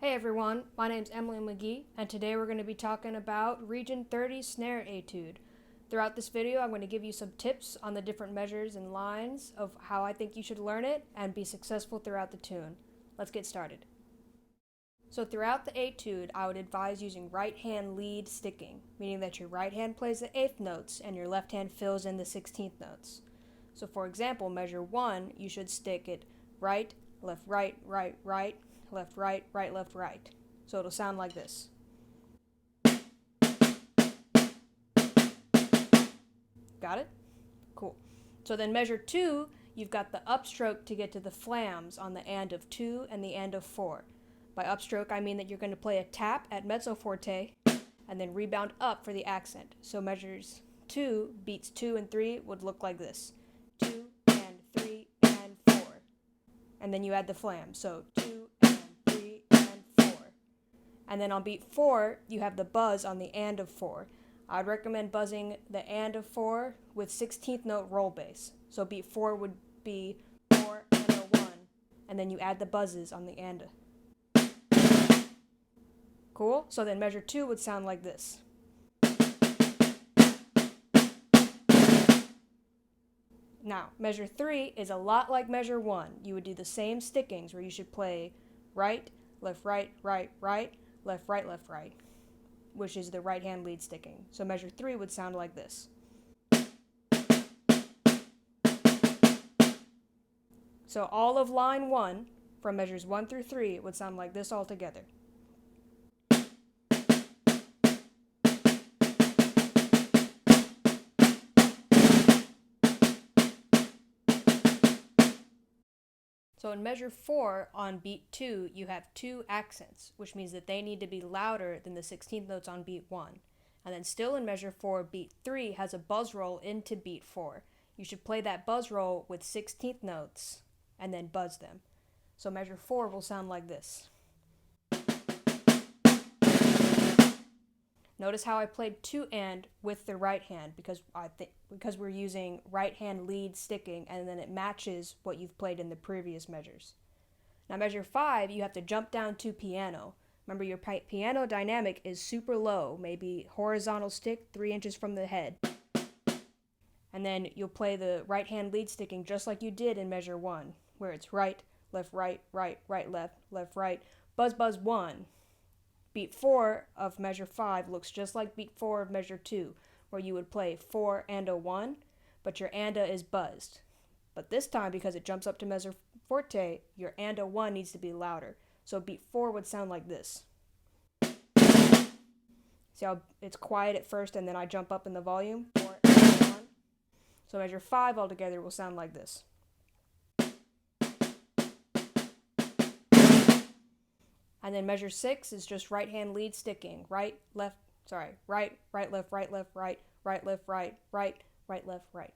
Hey everyone, my name's Emily McGee, and today we're going to be talking about Region 30 Snare Etude. Throughout this video, I'm going to give you some tips on the different measures and lines of how I think you should learn it and be successful throughout the tune. Let's get started. So throughout the etude, I would advise using right hand lead sticking, meaning that your right hand plays the 8th notes and your left hand fills in the 16th notes. So for example, measure 1, you should stick it right, left, right, right, right, left, right, right, left, right. So it'll sound like this. Got it? Cool. So then measure 2, you've got the upstroke to get to the flams on the and of 2 and the and of 4. By upstroke, I mean that you're going to play a tap at mezzo forte and then rebound up for the accent. So measures 2, beats 2 and 3 would look like this. 2 and 3 and 4. And then you add the flam. So 2 and 3 and 4. And then on beat 4, you have the buzz on the and of 4. I'd recommend buzzing the and of 4 with 16th note roll bass. So beat 4 would be 4 and a 1. And then you add the buzzes on the and. Cool? So then measure 2 would sound like this. Now, measure 3 is a lot like measure 1. You would do the same stickings where you should play right, left, right, right, right, left, right, which is the right hand lead sticking. So measure 3 would sound like this. So all of line 1 from measures 1 through 3 would sound like this all together. So in measure 4 on beat 2, you have 2 accents, which means that they need to be louder than the 16th notes on beat 1. And then still in measure 4, beat 3 has a buzz roll into beat 4. You should play that buzz roll with 16th notes and then buzz them. So measure 4 will sound like this. Notice how I played 2 and with the right hand because we're using right hand lead sticking and then it matches what you've played in the previous measures. Now measure 5, you have to jump down to piano. Remember your piano dynamic is super low, maybe horizontal stick 3 inches from the head. And then you'll play the right hand lead sticking just like you did in measure 1, where it's right, left, right, right, right, left, right, buzz, buzz, 1. Beat 4 of measure 5 looks just like beat 4 of measure 2, where you would play 4 and a 1, but your and a is buzzed. But this time, because it jumps up to mezzo forte, your and a 1 needs to be louder. So beat 4 would sound like this. See how it's quiet at first and then I jump up in the volume? 4 and a 1. So measure 5 altogether will sound like this. And then measure 6 is just right hand lead sticking. Right, left, right, right, left, right, left, right, right, left, right, right, right, left, right.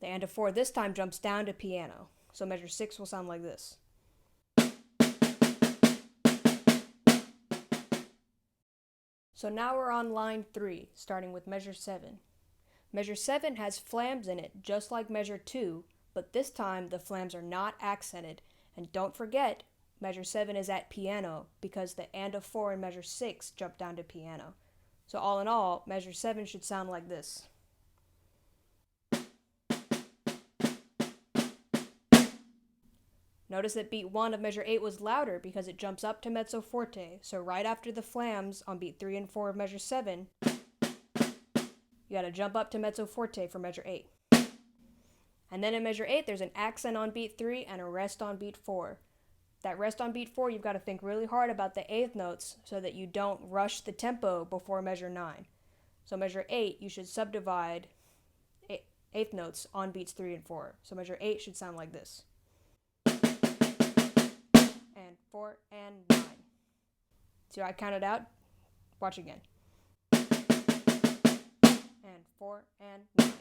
The and of 4 this time jumps down to piano. So measure 6 will sound like this. So now we're on line 3, starting with measure 7. Measure 7 has flams in it, just like measure 2, but this time the flams are not accented. And don't forget, measure 7 is at piano because the and of 4 in measure 6 jump down to piano. So all in all, measure 7 should sound like this. Notice that beat 1 of measure 8 was louder because it jumps up to mezzo forte. So right after the flams on beat 3 and 4 of measure 7, you gotta jump up to mezzo forte for measure 8. And then in measure 8, there's an accent on beat 3 and a rest on beat 4. That rest on beat 4, you've got to think really hard about the 8th notes so that you don't rush the tempo before measure 9. So measure 8, you should subdivide 8th notes on beats 3 and 4. So measure 8 should sound like this. And 4 and 9. See how I counted out? Watch again. And 4 and 9.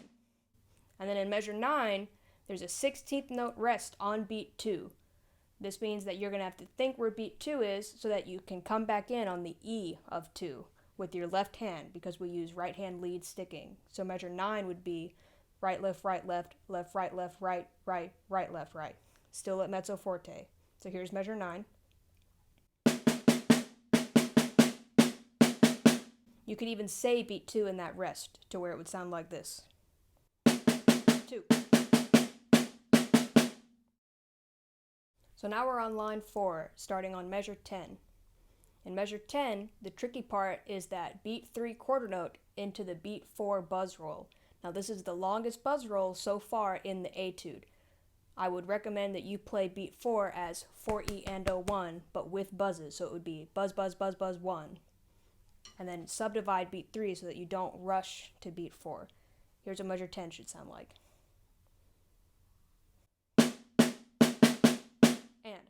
And then in measure 9, there's a 16th note rest on beat 2. This means that you're going to have to think where beat 2 is so that you can come back in on the E of 2 with your left hand because we use right hand lead sticking. So measure 9 would be right, left, right, left, left, right, right, right, left, right. Still at mezzo forte. So here's measure 9. You could even say beat 2 in that rest to where it would sound like this. 2. So now we're on line 4, starting on measure 10. In measure 10, the tricky part is that beat 3 quarter note into the beat 4 buzz roll. Now this is the longest buzz roll so far in the etude. I would recommend that you play beat 4 as 4E and 1, but with buzzes, so it would be buzz, buzz, buzz, buzz 1. And then subdivide beat 3 so that you don't rush to beat 4. Here's what measure 10 should sound like. And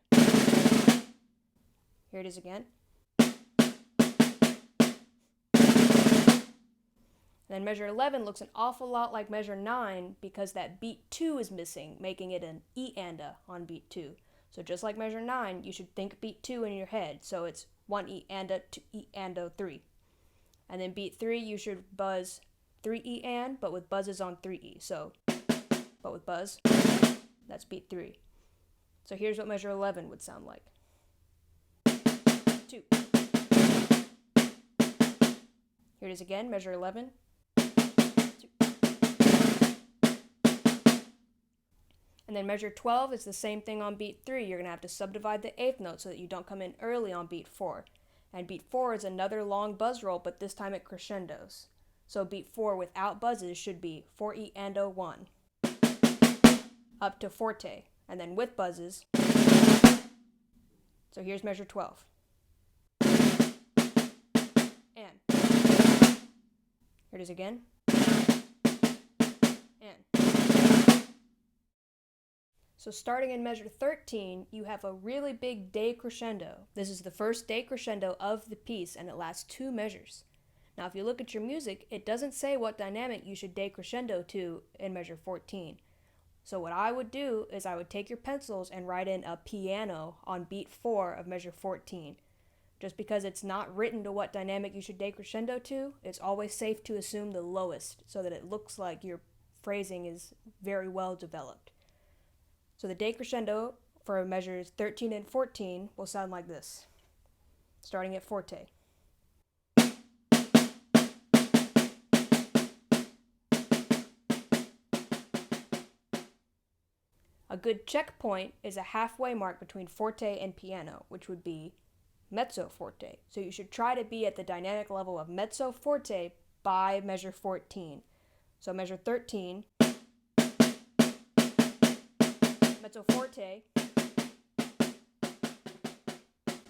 here it is again. And then measure 11 looks an awful lot like measure 9 because that beat 2 is missing, making it an E and a on beat 2. So just like measure 9, you should think beat 2 in your head. So it's 1 E and a, 2 E and a, 3. And then beat 3, you should buzz 3 E and, but with buzzes on 3 E. So, but with buzz, that's beat 3. So here's what measure 11 would sound like. 2. Here it is again, measure 11. 2. And then measure 12 is the same thing on beat 3. You're going to have to subdivide the 8th note so that you don't come in early on beat 4. And beat 4 is another long buzz roll, but this time it crescendos. So beat 4 without buzzes should be 4E and 1. Up to forte. And then with buzzes. So here's measure 12. And. Here it is again. And. So starting in measure 13, you have a really big decrescendo. This is the first decrescendo of the piece, and it lasts 2 measures. Now, if you look at your music, it doesn't say what dynamic you should decrescendo to in measure 14. So what I would do is I would take your pencils and write in a piano on beat 4 of measure 14. Just because it's not written to what dynamic you should decrescendo to, it's always safe to assume the lowest so that it looks like your phrasing is very well developed. So the decrescendo for measures 13 and 14 will sound like this, starting at forte. A good checkpoint is a halfway mark between forte and piano, which would be mezzo forte. So you should try to be at the dynamic level of mezzo forte by measure 14. So measure 13, mezzo forte,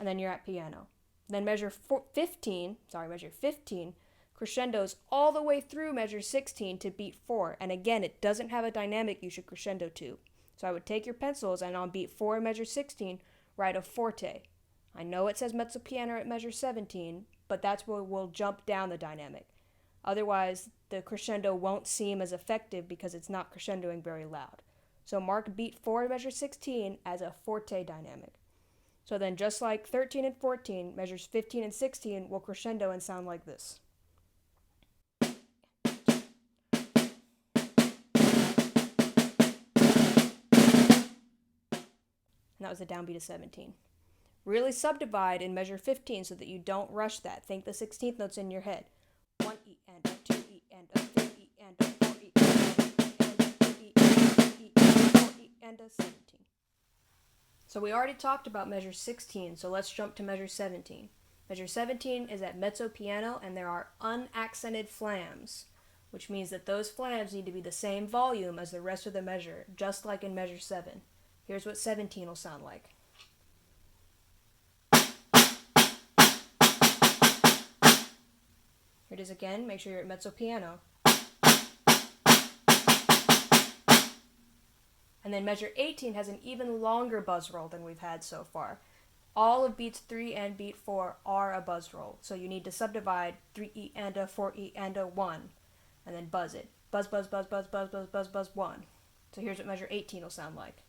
and then you're at piano. Then measure 15 crescendos all the way through measure 16 to beat 4. And again, it doesn't have a dynamic you should crescendo to. So I would take your pencils and on beat 4 measure 16, write a forte. I know it says mezzo piano at measure 17, but that's where we'll jump down the dynamic. Otherwise, the crescendo won't seem as effective because it's not crescendoing very loud. So mark beat 4 measure 16 as a forte dynamic. So then just like 13 and 14, measures 15 and 16 will crescendo and sound like this. And that was the downbeat of 17. Really subdivide in measure 15 so that you don't rush that. Think the 16th notes in your head. 1 E and a, 2 E and a, 3 E and a, 4 E and a, 2 E and a, 3 E and a, 4 E and a, 17. So we already talked about measure 16, so let's jump to measure 17. Measure 17 is at mezzo piano, and there are unaccented flams, which means that those flams need to be the same volume as the rest of the measure, just like in measure 7. Here's what 17 will sound like. Here it is again. Make sure you're at mezzo piano. And then measure 18 has an even longer buzz roll than we've had so far. All of beats 3 and beat 4 are a buzz roll, so you need to subdivide 3E and a, 4E and a, 1, and then buzz it. Buzz, buzz, buzz, buzz, buzz, buzz, buzz, buzz, 1. So here's what measure 18 will sound like.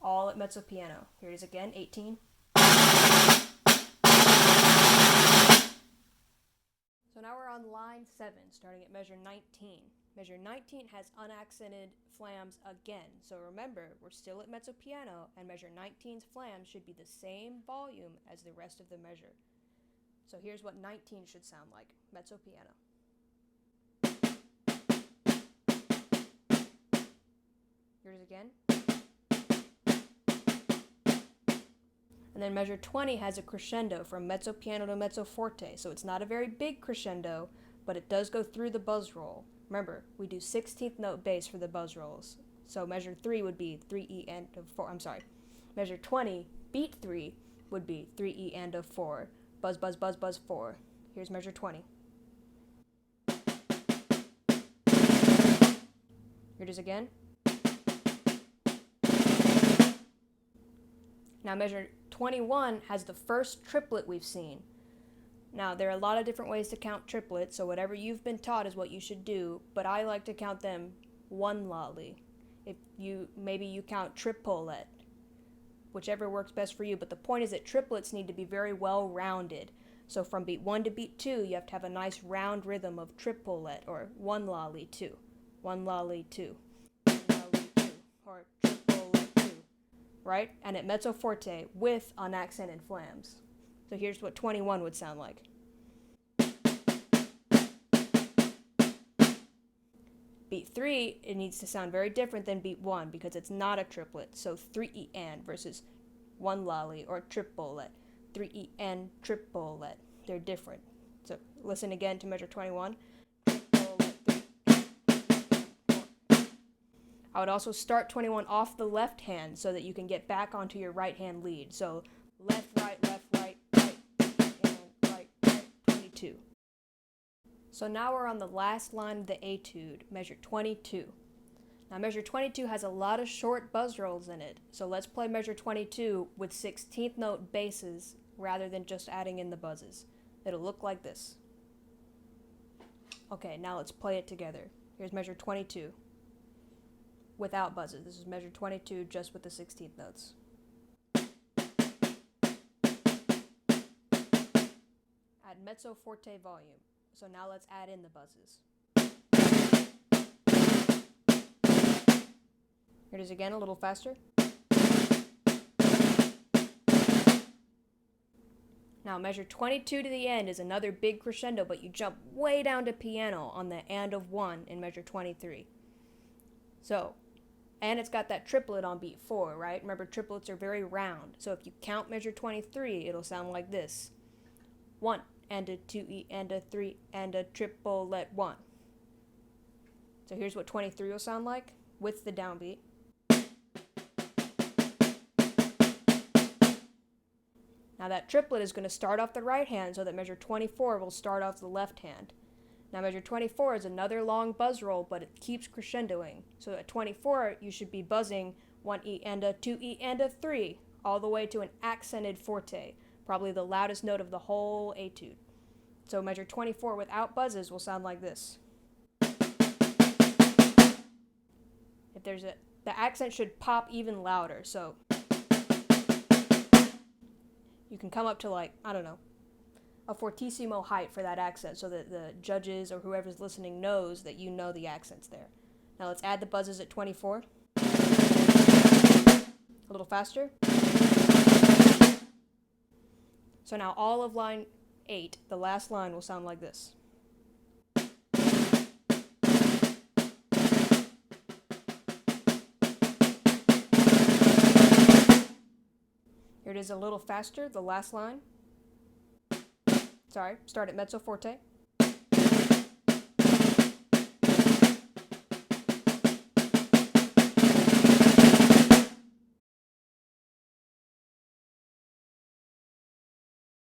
All at mezzo piano. Here it is again, 18. So now we're on line 7, starting at measure 19. Measure 19 has unaccented flams again. So remember, we're still at mezzo piano, and measure 19's flams should be the same volume as the rest of the measure. So here's what 19 should sound like, mezzo piano. Here's again. And then measure 20 has a crescendo from mezzo piano to mezzo forte, so it's not a very big crescendo, but it does go through the buzz roll. Remember, we do 16th note bass for the buzz rolls. So measure 3 would be 3E and of 4. Measure 20, beat 3 would be 3E and of 4. Buzz, buzz, buzz, buzz 4. Here's measure 20. Here it is again. Now measure 21 has the first triplet we've seen. Now, there are a lot of different ways to count triplets, so whatever you've been taught is what you should do, but I like to count them one lolly. Maybe you count triplet, whichever works best for you, but the point is that triplets need to be very well rounded. So from beat 1 to beat 2, you have to have a nice round rhythm of triplet, or one lolly 2, one lolly 2, one lolly 2, or triplet 2, right? And at mezzo forte with unaccented flams. So here's what 21 would sound like. Beat 3, it needs to sound very different than beat 1 because it's not a triplet. So 3E and versus one lolly or triplet. 3E and triplet. They're different. So listen again to measure 21. Triplet, 3, 4. I would also start 21 off the left hand so that you can get back onto your right hand lead. So left, right, left, right, right, and right, 22. So now we're on the last line of the etude, measure 22. Now measure 22 has a lot of short buzz rolls in it, so let's play measure 22 with 16th note basses rather than just adding in the buzzes. It'll look like this. Okay, now let's play it together. Here's measure 22 without buzzes. This is measure 22 just with the 16th notes. Add mezzo forte volume. So now let's add in the buzzes. Here it is again, a little faster. Now measure 22 to the end is another big crescendo, but you jump way down to piano on the and of 1 in measure 23. So, and it's got that triplet on beat 4, right? Remember, triplets are very round. So if you count measure 23, it'll sound like this. 1 and a 2E and a 3 and a triplet 1. So here's what 23 will sound like with the downbeat. Now that triplet is going to start off the right hand so that measure 24 will start off the left hand. Now measure 24 is another long buzz roll, but it keeps crescendoing. So at 24 you should be buzzing 1E and a 2E and a 3 all the way to an accented forte, probably the loudest note of the whole etude. So measure 24 without buzzes will sound like this. If there's the accent should pop even louder, so you can come up to like, I don't know, a fortissimo height for that accent so that the judges or whoever's listening knows that you know the accent's there. Now let's add the buzzes at 24. A little faster. So now all of line 8, the last line, will sound like this. Here it is a little faster, the last line. Sorry, start at mezzo forte.